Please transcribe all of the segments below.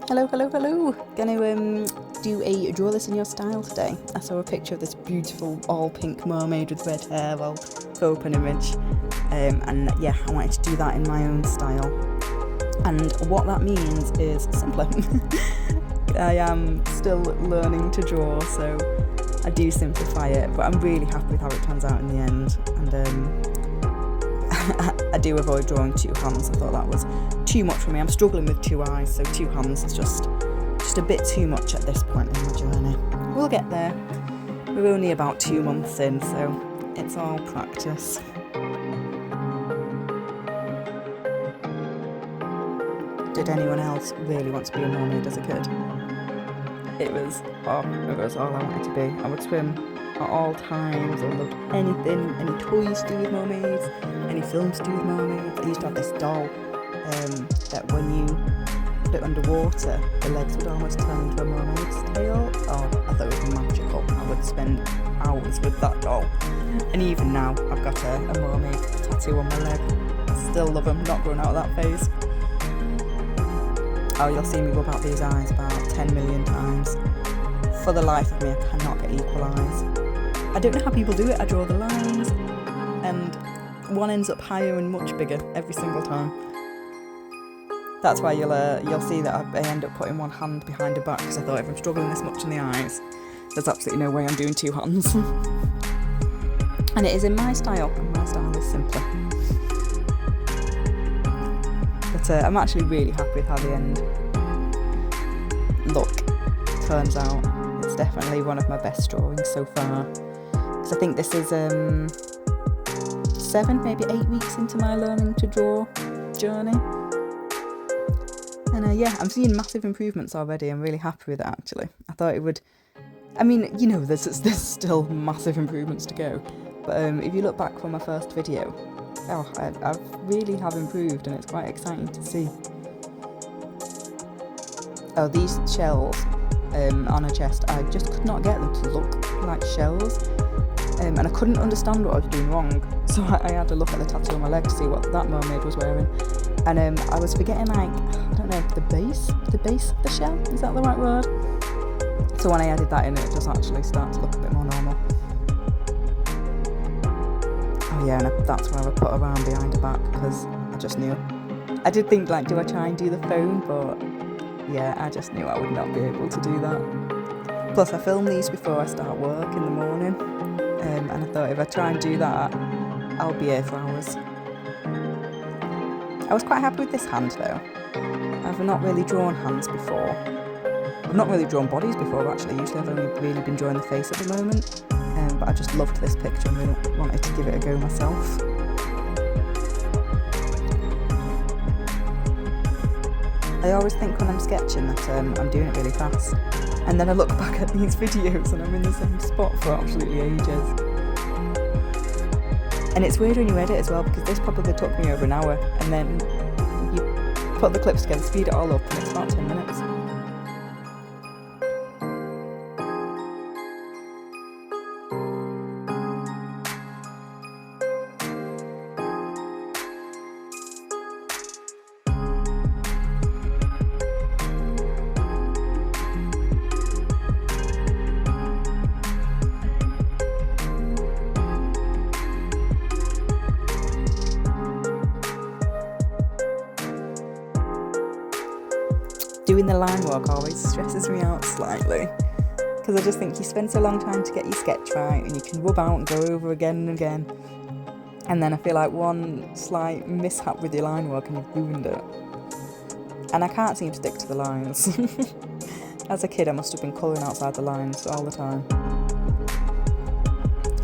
Hello, hello, hello. Gonna do a draw this in your style today. I saw a picture of this beautiful all pink mermaid with red hair, well, photo an image. And yeah, I wanted to do that in my own style. And what that means is simpler. I am still learning to draw, so I do simplify it, but I'm really happy with how it turns out in the end. And I do avoid drawing two hands. I thought that was too much for me. I'm struggling with two eyes, so two hands is just a bit too much at this point in my journey. We'll get there. We're only about 2 months in, so it's all practice. Did anyone else really want to be a mermaid as a kid? It was all I wanted to be. I would swim at all times. I loved anything, any toys to do with mermaids, any films to do with mermaids. I used to have this doll that when you put it underwater, the legs would almost turn into a mermaid's tail. Oh, I thought it was magical. I would spend hours with that doll. And even now, I've got a mermaid tattoo on my leg. I still love them, not growing out of that phase. Oh, you'll see me rub out these eyes about 10 million times. For the life of me, I cannot get equal eyes. I don't know how people do it. I draw the lines, and one ends up higher and much bigger every single time. That's why you'll see that I end up putting one hand behind the back, because I thought if I'm struggling this much in the eyes, there's absolutely no way I'm doing two hands. And it is in my style, and my style is simpler. But I'm actually really happy with how the end look turns out. It's definitely one of my best drawings so far. Because I think this is 7, maybe 8 weeks into my learning to draw journey. And yeah, I'm seeing massive improvements already. I'm really happy with it, actually. I thought it would... I mean, you know, there's still massive improvements to go. But if you look back from my first video, I really have improved, and it's quite exciting to see. Oh, these shells on her chest, I just could not get them to look like shells. And I couldn't understand what I was doing wrong. So I had to look at the tattoo on my leg to see what that mermaid was wearing. And I was forgetting, like, I don't know, the base of the shell? Is that the right word? So when I added that in, it does actually start to look a bit more normal. Oh yeah, and that's where I put her arm behind her back, because I just knew. I did think, like, do I try and do the phone? But yeah, I just knew I would not be able to do that. Plus, I film these before I start work in the morning. And I thought if I try and do that, I'll be here for hours. I was quite happy with this hand though. I've not really drawn hands before. I've not really drawn bodies before, actually. Usually I've only really been drawing the face at the moment. But I just loved this picture and really wanted to give it a go myself. I always think when I'm sketching that I'm doing it really fast. And then I look back at these videos and I'm in the same spot for absolutely ages. And it's weird when you edit as well, because this probably took me over an hour, and then you put the clips together, speed it all up, and it's about 10 minutes. Doing the line work always stresses me out slightly, because I just think you spend so long time to get your sketch right, and you can rub out and go over again and again, and then I feel like one slight mishap with your line work and you've ruined it. And I can't seem to stick to the lines. As a kid, I must have been colouring outside the lines all the time.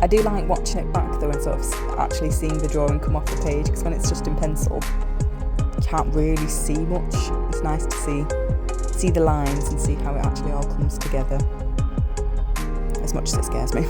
I do like watching it back though, and sort of actually seeing the drawing come off the page, because when it's just in pencil, you can't really see much. It's nice to see the lines and see how it actually all comes together, as much as it scares me.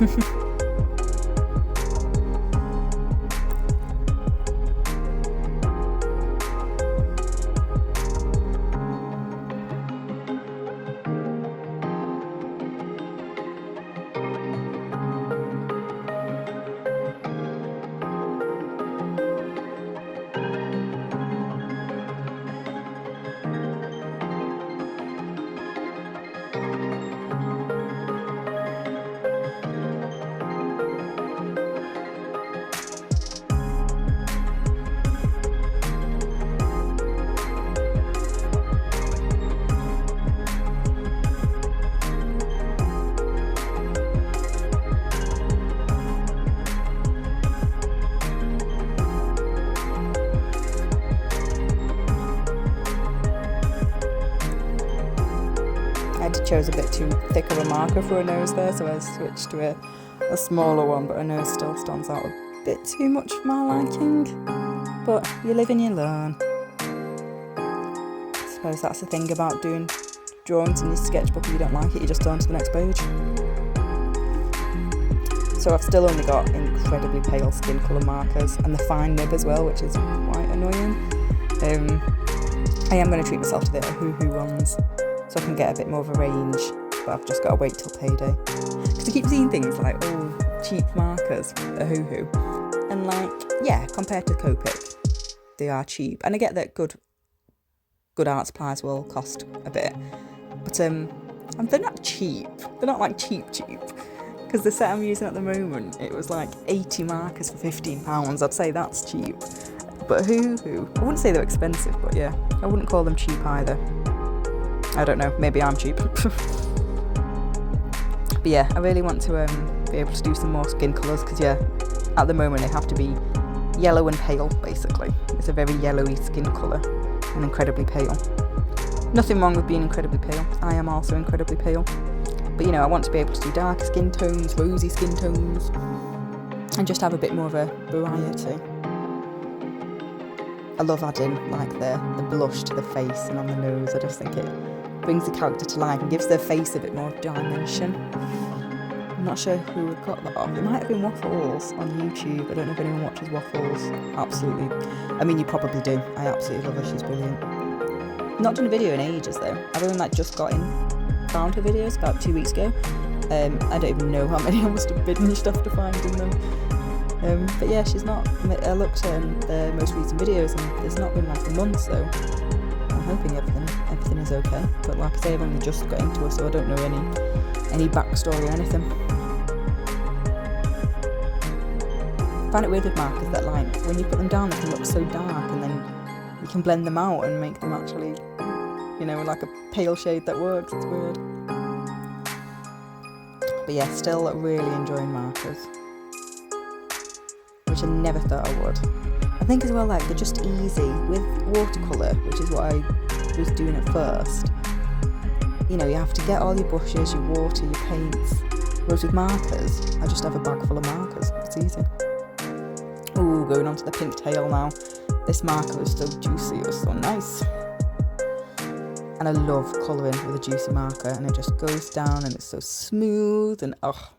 chose a bit too thick of a marker for her nose there, so I switched to a smaller one, but her nose still stands out a bit too much for my liking. But you live and you learn. I suppose that's the thing about doing drawings in your sketchbook. If you don't like it, you just turn to the next page. So I've still only got incredibly pale skin colour markers and the fine nib as well, which is quite annoying. I am going to treat myself to the Hoo-Hoo ones so I can get a bit more of a range, but I've just got to wait till payday. Because I keep seeing things like, oh, cheap markers at Hoo-Hoo. And like, yeah, compared to Copic, they are cheap. And I get that good art supplies will cost a bit. But they're not cheap. They're not like cheap. Because the set I'm using at the moment, it was like 80 markers for £15. I'd say that's cheap. But Hoo-Hoo, I wouldn't say they're expensive, but yeah, I wouldn't call them cheap either. I don't know, maybe I'm cheap. But yeah, I really want to be able to do some more skin colours, because yeah, at the moment they have to be yellow and pale, basically. It's a very yellowy skin colour and incredibly pale. Nothing wrong with being incredibly pale. I am also incredibly pale. But you know, I want to be able to do darker skin tones, rosy skin tones, and just have a bit more of a variety. I love adding like the blush to the face and on the nose. I just think it brings the character to life and gives their face a bit more dimension. I'm not sure who got that off. It might have been Waffles on YouTube. I don't know if anyone watches Waffles. Absolutely. I mean, you probably do. I absolutely love her. She's brilliant. Not done a video in ages though. I've only like just found her videos about 2 weeks ago. I don't even know how many I must have binged after finding them. But yeah, she's not. I looked at the most recent videos and there's not been like a month, so I'm hoping everything is okay. But like I say, I've only just got into her, so I don't know any backstory or anything. I find it weird with markers that like when you put them down they can look so dark, and then you can blend them out and make them actually, you know, like a pale shade that works. It's weird. But yeah, still really enjoying markers, which I never thought I would. I think as well, like, they're just easy. With watercolour, which is what I was doing at first, you know, you have to get all your brushes, your water, your paints. Whereas with markers, I just have a bag full of markers. It's easy. Ooh, going on to the pink tail now. This marker was so juicy, it was so nice. And I love colouring with a juicy marker, and it just goes down and it's so smooth and oh.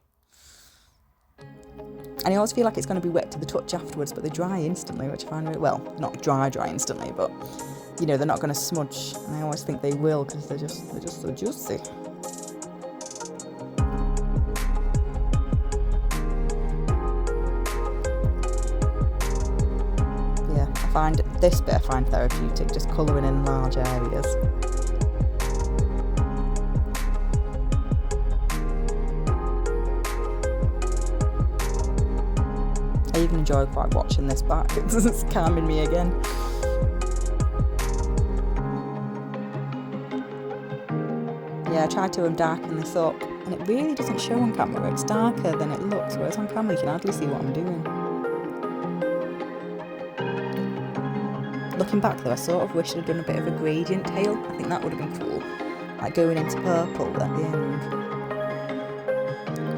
And I always feel like it's going to be wet to the touch afterwards, but they dry instantly, which I find really, well, not dry instantly, but you know, they're not going to smudge. And I always think they will, because they're just so juicy. Yeah, I find this bit therapeutic, just colouring in large areas. I even enjoy quite watching this back. It's calming me again. Yeah, I tried to darken this up, and it really doesn't show on camera. It's darker than it looks, whereas on camera you can hardly see what I'm doing. Looking back though, I sort of wish I'd done a bit of a gradient tail. I think that would have been cool. Like going into purple at the end.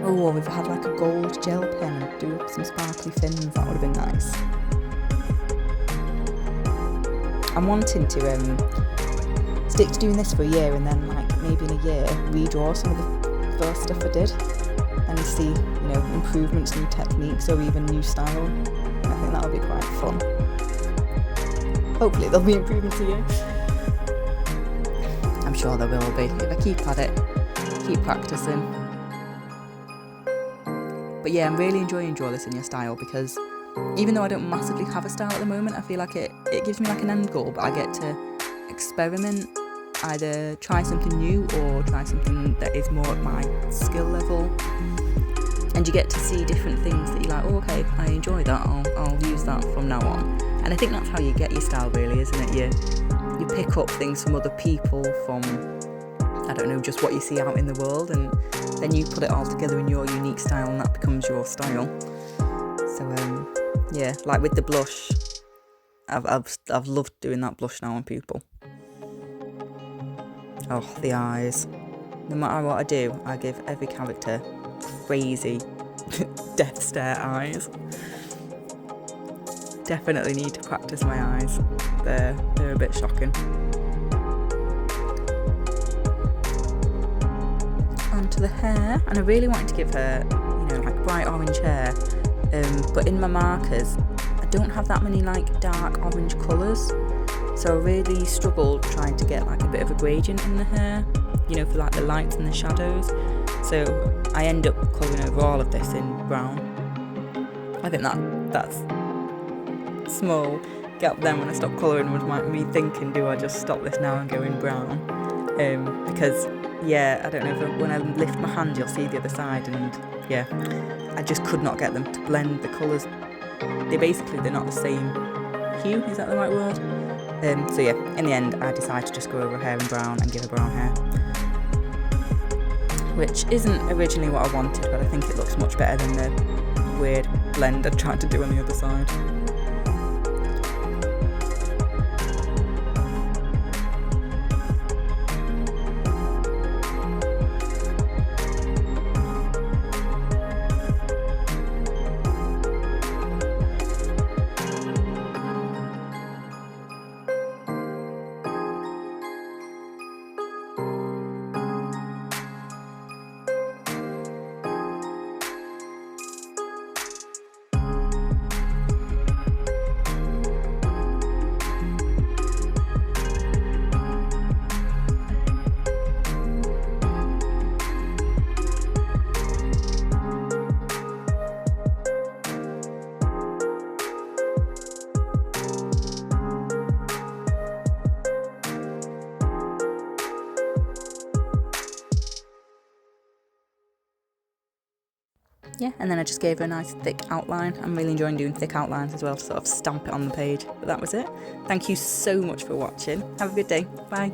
Oh, or we've had like a gold gel pen and do some sparkly fins. That would have been nice. I'm wanting to stick to doing this for a year, and then like maybe in a year redraw some of the first stuff I did and see, you know, improvements, new techniques, or even new style. I think that would be quite fun. Hopefully there'll be improvements here. I'm sure there will be if I keep at it, keep practicing. But yeah, I'm really enjoying Draw This in Your Style, because even though I don't massively have a style at the moment, I feel like it gives me like an end goal, but I get to experiment, either try something new or try something that is more at my skill level. And you get to see different things that you're like, oh, okay, I enjoy that, I'll use that from now on. And I think that's how you get your style, really, isn't it? You pick up things from other people, from, I don't know, just what you see out in the world, and then you put it all together in your unique style, and that becomes your style. So yeah, like with the blush, I've loved doing that blush now on people. Oh, the eyes. no matter what I do, I give every character crazy death stare eyes. Definitely need to practice my eyes. They're a bit shocking. Onto the hair, and I really wanted to give her, you know, like bright orange hair, but in my markers I don't have that many like dark orange colours, so I really struggled trying to get like a bit of a gradient in the hair, you know, for like the lights and the shadows. So I end up colouring over all of this in brown. I think that's small gap then when I stopped colouring was me thinking, do I just stop this now and go in brown? Because yeah, I don't know, if when I lift my hand you'll see the other side, and yeah, I just could not get them to blend the colours. They're not the same hue, is that the right word? So yeah, in the end I decided to just go over her hair in brown and give her brown hair, which isn't originally what I wanted, but I think it looks much better than the weird blend I tried to do on the other side. Yeah, and then I just gave her a nice thick outline. I'm really enjoying doing thick outlines as well to sort of stamp it on the page. But that was it. Thank you so much for watching. Have a good day. Bye.